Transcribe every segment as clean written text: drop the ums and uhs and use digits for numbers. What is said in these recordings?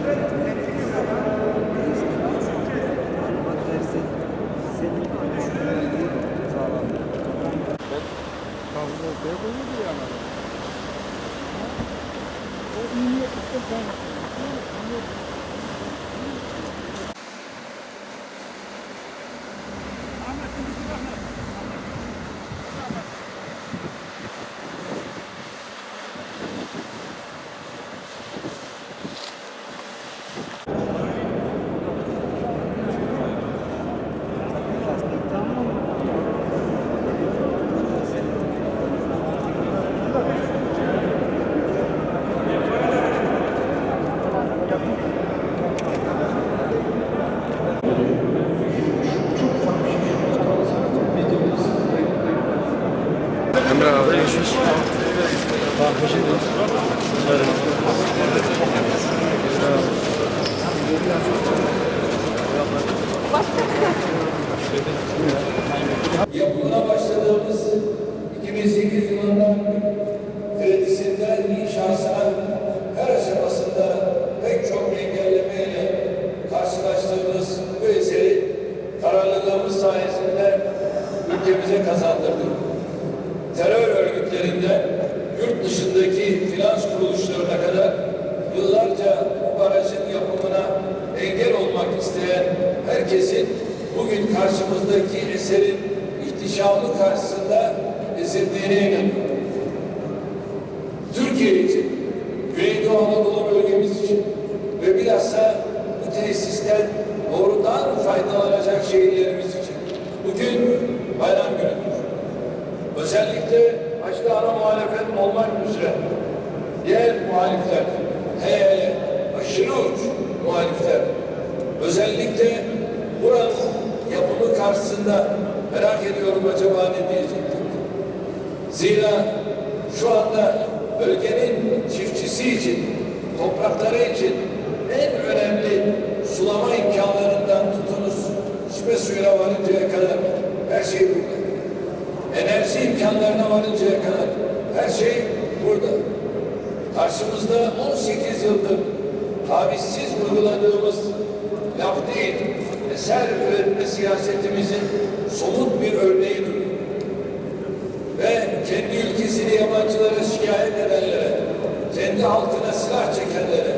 Senin düşündüğün cezalandırır. Kavga ortaya koyuyordu yani. O iyi niyetlikten kaynaklanıyor. Emre abi görüşürüz. Yapımına başladığımız 2008 yılından kredisinden inşasına her aşamasında pek çok engellemeyle karşılaştığımız bu eseri kararlılığımız sayesinde ülkemize kazandırdık. Terör örgütlerinden yurt dışındaki finans kuruluşlarına kadar yıllarca bu barajın yapımına engel olmak isteyen herkesin bugün karşımızdaki eserin ihtişamı karşısında ezildiğine inanıyorum. Türkiye için, Güneydoğu Anadolu bölgemiz için ve bilhassa bu tesisten doğrudan faydalanacak şehirlerimiz için bugün bayram günüdür. Özellikle başta ana muhalefet olmak üzere diğer muhalifler, hele aşırı uç muhalifler, özellikle buranın yapımı karşısında merak ediyorum acaba ne diyecektir? Zira şu anda bölgenin çiftçisi için, toprakları için en önemli sulama imkanlarından tutunuz, içme suyuna varıncaya kadar her şey burada. Enerji imkanlarına varıncaya kadar her şey burada. Karşımızda 18 yıldır tavizsiz uyguladığımız laf değil, eser üretme siyasetimizin somut bir örneği duruyor. Ve kendi ülkesini yabancılara şikayet edenlere, kendi halkına silah çekenlere,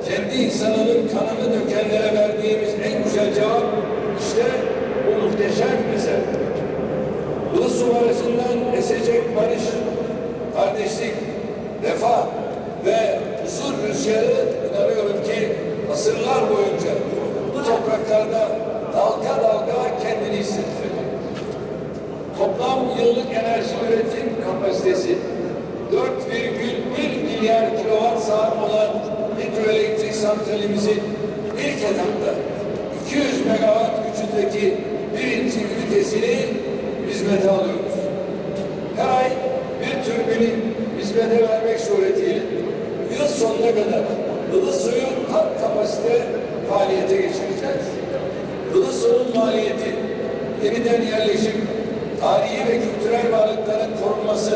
kendi insanının kanını dökenlere verdiğimiz en güzel cevap işte bu muhteşem eser. Ilısu Barajı'ndan esecek barış, kardeşlik, refah ve huzur rüzgarı inanıyorum ki asırlar boyunca bu topraklarda dalga dalga kendini hissettirecek. Toplam yıllık enerji üretim kapasitesi 4,1 milyar kilowatt saat olan hidroelektrik santralimizin ilk etapta 200 megawatt gücündeki birinci ünitesini hizmete alıyoruz. Her ay bir türbini hizmete vermek suretiyle yıl sonuna kadar Ilısu'yu tam kapasite faaliyete geçireceğiz. Ilısu'nun maliyeti, yeniden yerleşim, tarihi ve kültürel varlıkların korunması,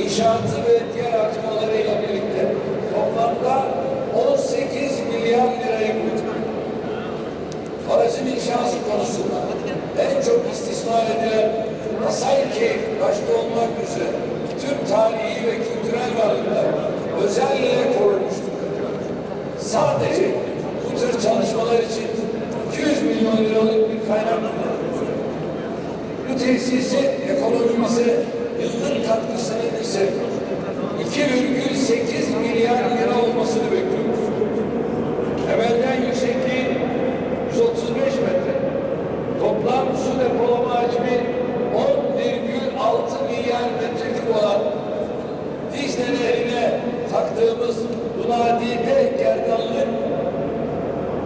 inşaatı ve diğer harcamalarıyla birlikte toplamda 18 milyar lirayı bulacak. Barajın inşası konusunda en çok istismar edilen Hasankeyf başta olmak üzere tüm tarihi ve kültürel varlıklar özellikle korunmuştur. Sadece bu tür çalışmalar için 200 milyon liralık bir kaynak kullanılmıştır. Bu tesisin ekonomimize yıllık katkısının ise 2,8 milyar lira olmasını bekliyoruz. Temelden yüksekliği 135 metre. Toplam su depolama hacmi 10,6 milyar metreküp olan Dicle Nehri'ne taktığımız bu nadide gerdanlık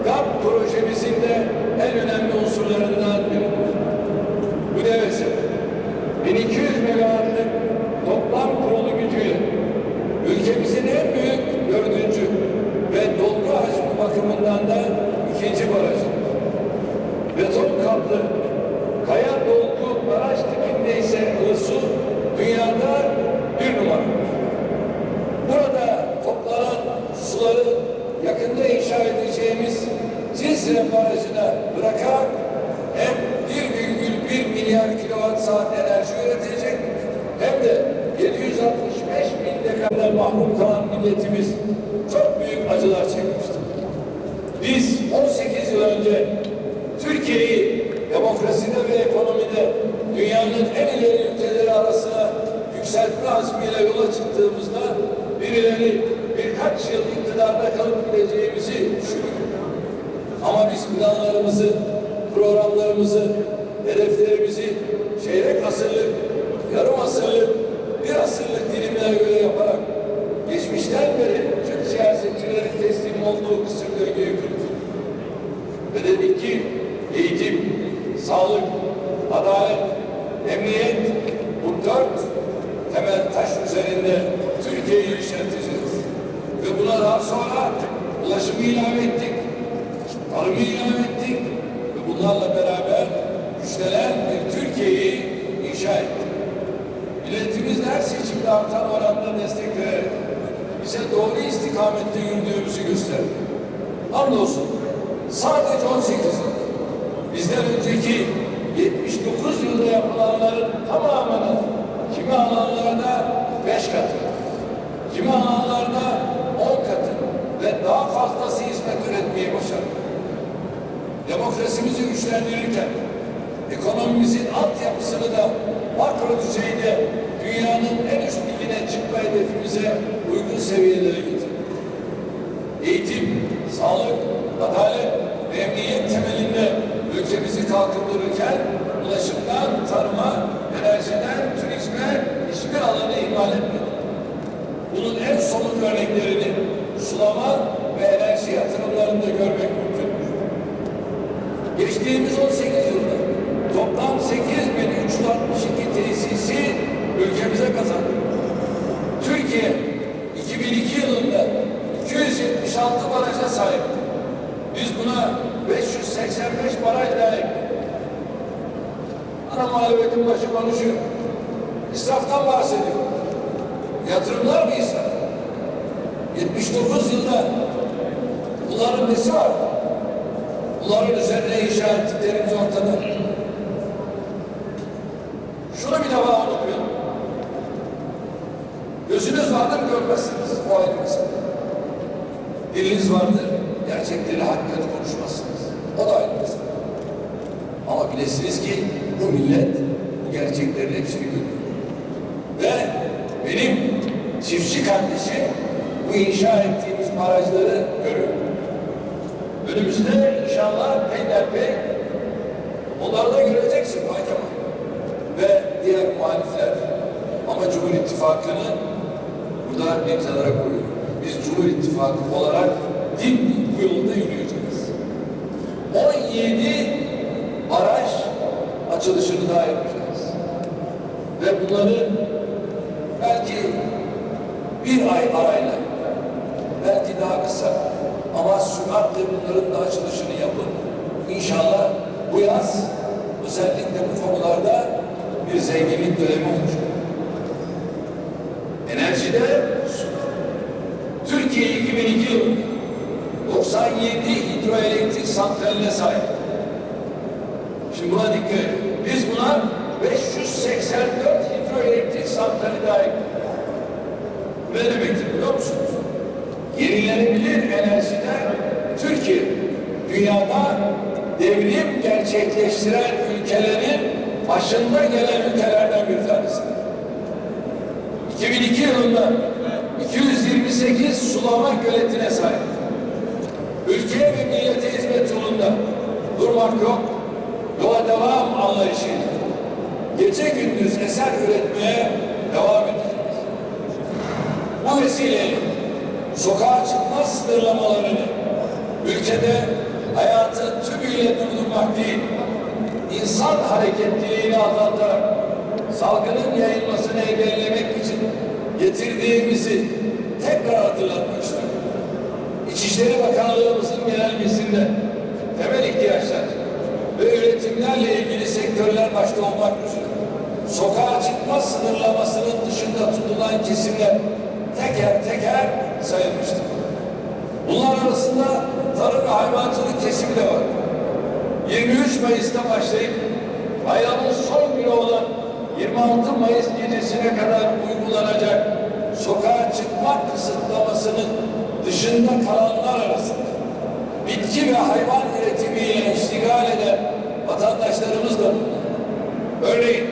GAP projemizin de en önemli unsurlarından biridir. Bu devesi 1200 megawattlık toplam kurulu gücüyle ülkemizin en büyük 4. ve dolgu hacmi bakımından da 2. barajı. Beton kaplı kaya dolgu baraj tipinde ise Ilısu dünyada 1 numara. Burada toplanan suları yakında inşa inşa edeceğimiz Cizre Barajı'na bırakarak hem 1,1 milyar kilowatt saat enerji üretecek hem de 765 bin dekardan mahrum kalan milletimiz çok büyük acılar çekmiştir. Biz 18 yıl önce Türkiye'yi demokraside ve ekonomide dünyanın en ileri ülkeleri arasına yükseltme azmiyle yola çıktığımızda birileri birkaç yıl iktidarda kalıp gideceğimizi düşünüyor. Ama biz planlarımızı, programlarımızı, hedeflerimizi çeyrek asırlık, yarım asırlık, bir asırlık dilimlere göre yaparak geçmişten beri Türk siyasetçilerin teslim olduğu kısım döngüye kırdık. Ve dedik ki eğitim, sağlık, adalet, emniyet, bu dört temel taş üzerinde Türkiye'yi yükselteceğiz. Ve buna daha sonra ulaşımı ilave ettik, tarımı ilave ettik ve bunlarla beraber güçlenen bir Türkiye'yi inşa ettik. Milletimiz her seçimde artan oranda destek vererek bize doğru istikamette yürüdüğümüzü gösterdi. Hamdolsun sadece 18 yıl bizden önceki 79 yılda yapılanların tamamının kimi alanlarda 5 katı, kimi alanlarda 10 katı ve daha fazlası hizmet üretmeyi başardık. Demokrasimizi güçlendirirken ekonomimizin altyapısını da makro düzeyde dünyanın en üst ligine çıkma hedefimize uygun seviyelere getirdik. Eğitim, sağlık, adalet ve emniyet temelinde ülkemizi kalkındırırken ulaşımdan tarıma, enerjiden turizme hiçbir alanı ihmal etmedik. Bunun en somut örneklerini sulama ve enerji yatırımlarında görmek mümkün. Geçtiğimiz 18 yılda toplam 8.362 tesisi ülkemize kazandı. Türkiye 2002 yılında 276 baraja sahipti. Biz buna 585 baraj daha ekledik. Ana muhalefetin başı konuşuyor. İsraftan bahsediyor. Yatırımlar mı israf? 79 yılda bunların nesi var? Bunların üzerine inşa ettiklerimiz ortada. Şunu bir defa unutmayalım. Gözünüz vardır görmezsiniz. O ayrı mesele. Diliniz vardır, gerçekleri hakikaten konuşmazsınız. O da ayrı mesele. Ama bilesiniz ki bu millet bu gerçeklerin hepsini görüyor. Ve benim çiftçi kardeşim bu inşa ettiğimiz barajları görüyor. Önümüzde inşallah peyderpey onları da göreceksin Bay Kemal ve diğer muhalifler. Ama Cumhur İttifakı'nı burada imzalara koyuyor. Biz Cumhur İttifakı olarak dimdik bu yolda yürüyeceğiz. 17 baraj açılışını daha yapacağız. Ve bunları belki bir ay arayla, belki daha kısa ama süratle bunların da açılışını yapın. İnşallah bu yaz özellikle bu konularda bir zenginlik dönemi olacak. Enerjide Türkiye 2002 yılında 97 hidroelektrik santraline sahip. Şimdi buna dikkat edin. Biz buna 584 hidroelektrik santrali daha ekledik. Bu ne demektir biliyor musunuz? Yenilenebilir enerjide Türkiye dünyada devrim gerçekleştiren ülkelerin başında gelen ülkelerden bir tanesidir. 2002 yılında 228 sulama göletine sahip. Ülke ve millete hizmet yolunda durmak yok, yola devam anlayışıyla gece gündüz eser üretmeye devam edeceğiz. Bu vesileyle sokağa çıkma sınırlamalarını ülkede hayatı tümüyle durdurmak değil, insan hareketliliğini azaltarak salgının yayılmasını engellemek için getirdiğimizi tekrar hatırlatmak istiyorum. İçişleri Bakanlığımızın genelgesinde temel ihtiyaçlar ve üretimlerle ilgili sektörler başta olmak üzere sokağa çıkma sınırlamasının dışında tutulan kesimler teker teker sayılmıştır. Bunlar arasında hayvancılık kesimi de var. 23 Mayıs'ta başlayıp bayramın son günü olan 26 Mayıs gecesine kadar uygulanacak sokağa çıkmak kısıtlamasının dışında kalanlar arasında bitki ve hayvan üretimiyle iştigal eden vatandaşlarımız da bunlar. Örneğin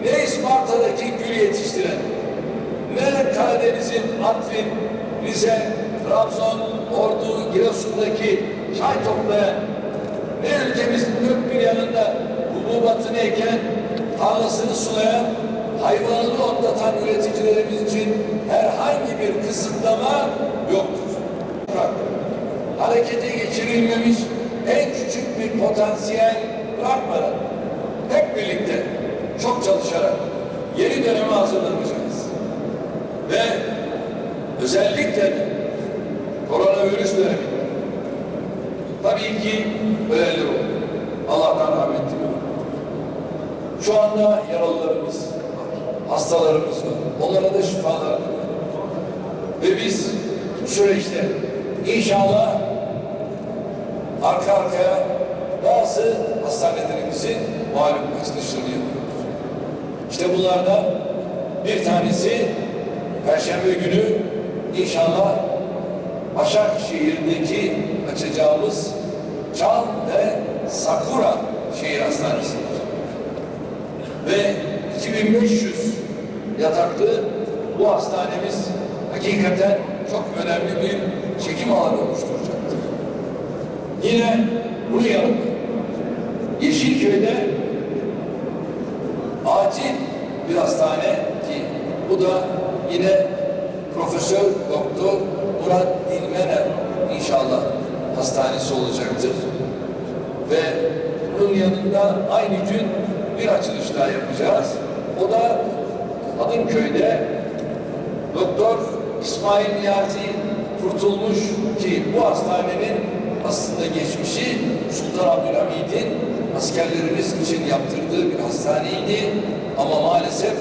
ne Isparta'daki gül yetiştiren, ne Karadeniz'in Artvin, Rize, Trabzon, Ordu, Giresun'daki çay toplayan, ne ülkemizin dört bir yanında hububatını eken, tarlasını sulayan, hayvanını otlatan üreticilerimiz için herhangi bir kısıtlama yoktur. Harekete geçirilmemiş en küçük bir potansiyel bırakmadan hep birlikte çok çalışarak yeni döneme hazırlanacağız. Ve özellikle de koronavirüs döneminde tabii ki ölenler oldu. Allah'tan rahmet diliyorum. Şu anda yaralılarımız var, hastalarımız var. Onlara da şifalar diliyorum. Ve biz bu süreçte inşallah arka arkaya bazı hastanelerimizin malum açılışlarını yapıyoruz. İşte bunlardan bir tanesi Perşembe günü inşallah Başakşehir'deki açacağımız Çam ve Sakura Şehir Hastanesi'dir. Ve 2500 yataklı bu hastanemiz hakikaten çok önemli bir çekim alanı oluşturacaktır. Yine bunun yanında Yeşilköy'de acil bir hastane ki bu da yine Profesör Doktor Murat Dilmener inşallah hastanesi olacaktır. Ve bunun yanında aynı gün bir açılış daha yapacağız. O da Adınköy'de Doktor İsmail Niyazi Kurtulmuş ki bu hastanenin aslında geçmişi Sultan Abdülhamid'in askerlerimiz için yaptırdığı bir hastaneydi ama maalesef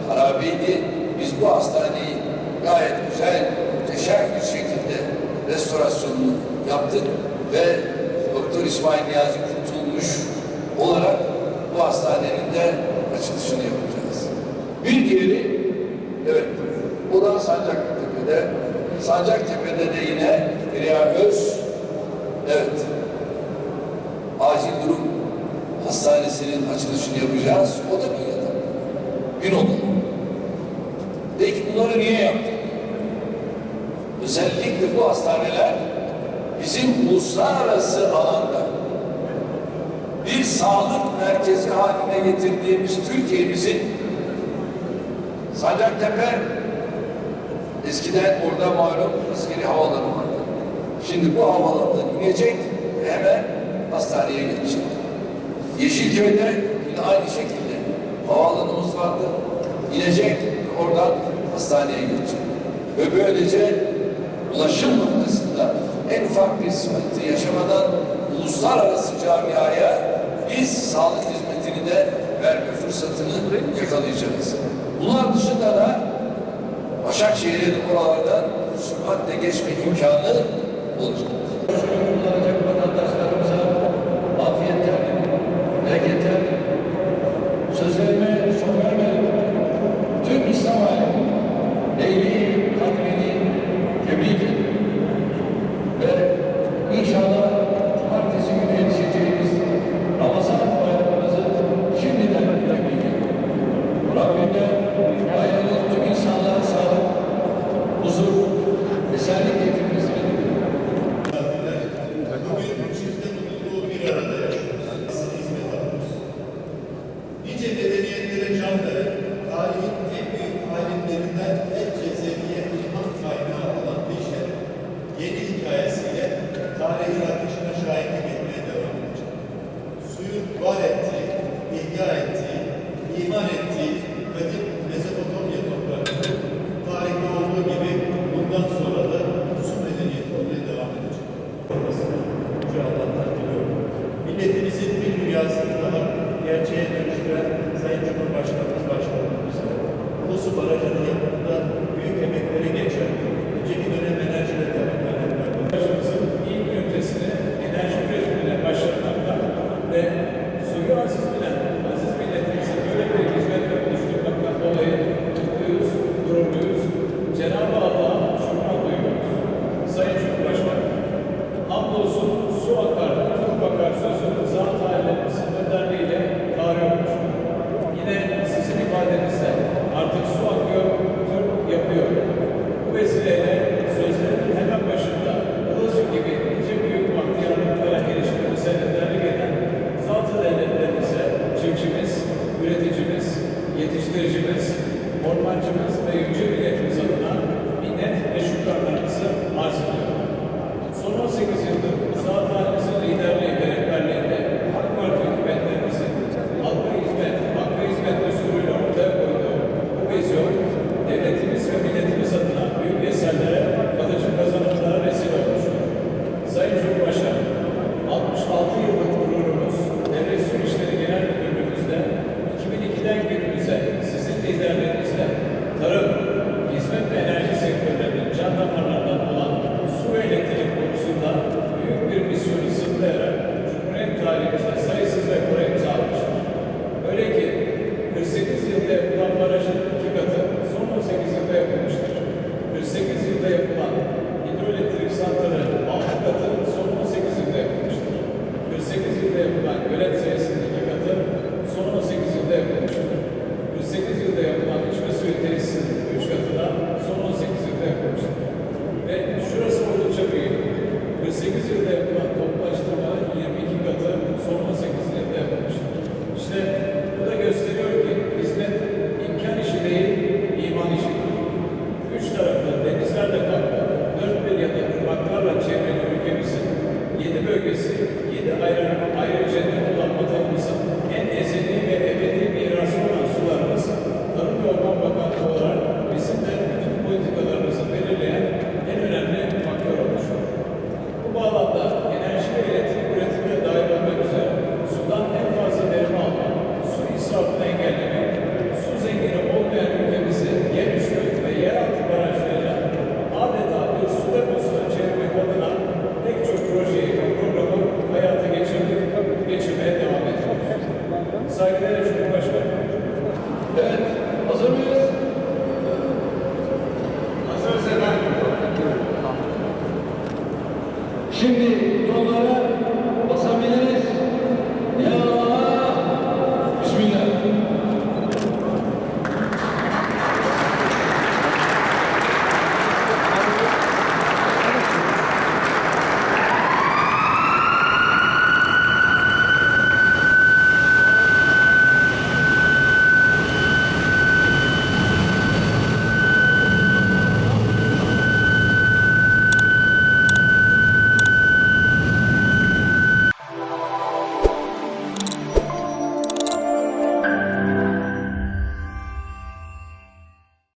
harabeydi. Biz bu hastaneyi gayet güzel, muhteşem bir şekilde restorasyonunu yaptık ve Doktor İsmail Niyazi Kurtulmuş olarak bu hastanenin de açılışını yapacağız. Bir diğeri, evet, o da Sancaktepe'de. Sancaktepe'de de yine Feriha Öz, evet, acil durum hastanesinin açılışını yapacağız. O da bir yatak. Bir odalı. Peki bunları niye yaptık? Özellikle bu hastaneler bizim uluslararası alanda bir sağlık merkezi haline getirdiğimiz Türkiye'mizin Sancaktepe eskiden orada malum askeri havaalanı vardı. Şimdi bu havaalanından inecek ve hemen hastaneye geçecek. Yeşilköy'de yine aynı şekilde havaalanımız vardı. İnecek, oradan hastaneye geçecek. Ve böylece ulaşım noktasında en ufak bir sıkıntı yaşamadan uluslararası camiaya biz sağlık hizmetini de verme fırsatını yakalayacağız. Bunlar dışında da Başakşehir'in oralardan süratle geçme imkanı olacak. Kullanacak vatandaşlarımıza afiyetler, bereketler, sözlerime son vermedim. Tüm İslam alemi, Leyli, Kadri'ni tebrik ederim. Ve inşallah cumartesi günü yetişeceğimiz Ramazan bayramımızı şimdiden tebrik ediyorum. Rabbimden bayramın tüm insanlara sağlık, huzur, esenlik getirmesini diliyorum. Bugün çifte mutluluğu bir arada yaşıyoruz. Nasıl hizmet alıyoruz? Nice medeniyetlere can veren, tarihin en büyük alimlerinden El Cezeri'ye ilham kaynağı olan Beşer, yeni hikayesiyle tarihin akışına şahitlik etmeye devam edecek. Suyun var ettiği, ihya ettiği, iman ettiği kadim Mezopotamya toprakları tarihte olduğu gibi bundan sonra da su medeniyeti olmaya devam edecek. Olmasını Yüce Allah'tan diliyorum. Milletimizin bir rüyasını daha gerçeğe dönüştüren Sayın Cumhurbaşkanımız Başkanımız'a Ulusu Barajı'nın yapımında büyük emekleri geçen önceki dönem enerji ve temin kaynakları ilk ünitesini butonlara